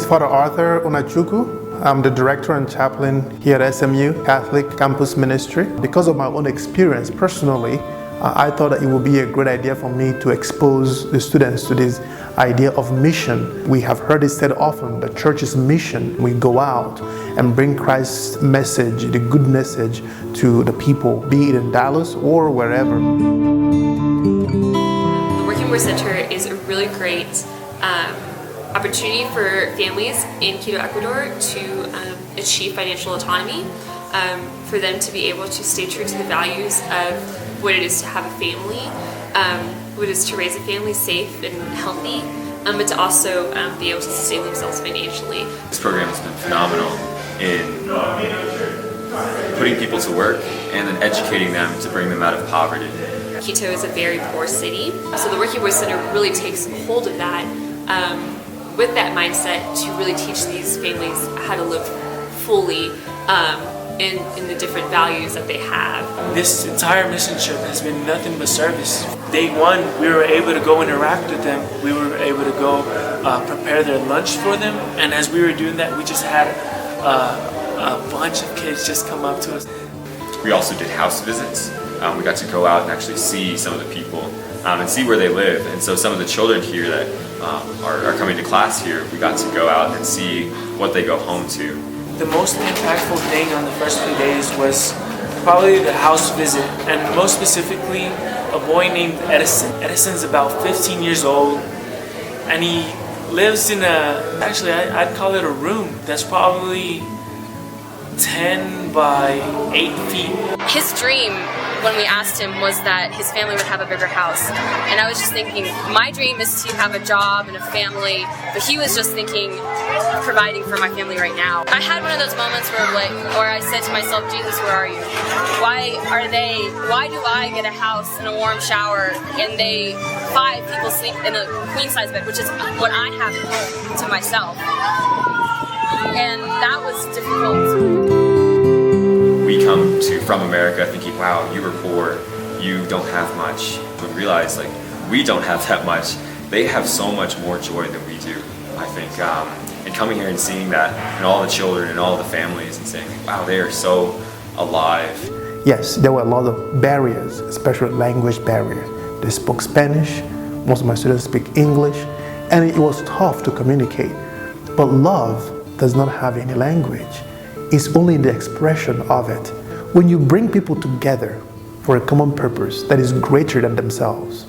Father Arthur Onachukwu. I'm the director and chaplain here at SMU Catholic Campus Ministry. Because of my own experience personally, I thought that it would be a great idea for me to expose the students to this idea of mission. We have heard it said often, the church's mission. We go out and bring Christ's message, the good message, to the people, be it in Dallas or wherever. The Working Boy Center is a really great opportunity for families in Quito, Ecuador to achieve financial autonomy, for them to be able to stay true to the values of what it is to have a family, what it is to raise a family safe and healthy, but to also be able to sustain themselves financially. This program has been phenomenal in putting people to work and then educating them to bring them out of poverty. Quito is a very poor city, so the Working Boy Center really takes hold of that with that mindset to really teach these families how to live fully in the different values that they have. This entire mission trip has been nothing but service. Day one, we were able to go interact with them. We were able to go prepare their lunch for them. And as we were doing that, we just had a bunch of kids just come up to us. We also did house visits. We got to go out and actually see some of the people and see where they live. And so some of the children here that are coming to class here, we got to go out and see what they go home to. The most impactful thing on the first few days was probably the house visit, and most specifically a boy named Edison. Edison's about 15 years old, and he lives in I'd call it a room that's probably 10 by 8 feet. His dream, when we asked him, was that his family would have a bigger house. And I was just thinking, my dream is to have a job and a family, but he was just thinking of providing for my family right now. I had one of those moments where I said to myself, Jesus, where are you? Why do I get a house and a warm shower and 5 people sleep in a queen size bed, which is what I have at home to myself. And that was difficult. We come from America thinking, wow, you were poor, you don't have much. But realize, like, we don't have that much. They have so much more joy than we do, I think. And coming here and seeing that, and all the children and all the families, and saying, wow, they are so alive. Yes, there were a lot of barriers, especially language barrier. They spoke Spanish, most of my students speak English, and it was tough to communicate. But love does not have any language. It's only the expression of it. When you bring people together for a common purpose that is greater than themselves,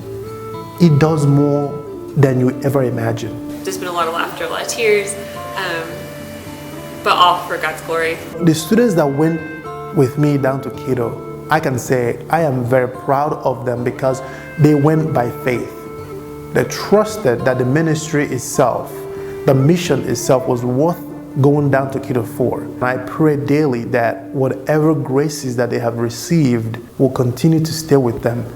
it does more than you ever imagined. There's been a lot of laughter, a lot of tears, but all for God's glory. The students that went with me down to Quito, I can say I am very proud of them because they went by faith. They trusted that the ministry itself, the mission itself, was worth going down to Quito for. I pray daily that whatever graces that they have received will continue to stay with them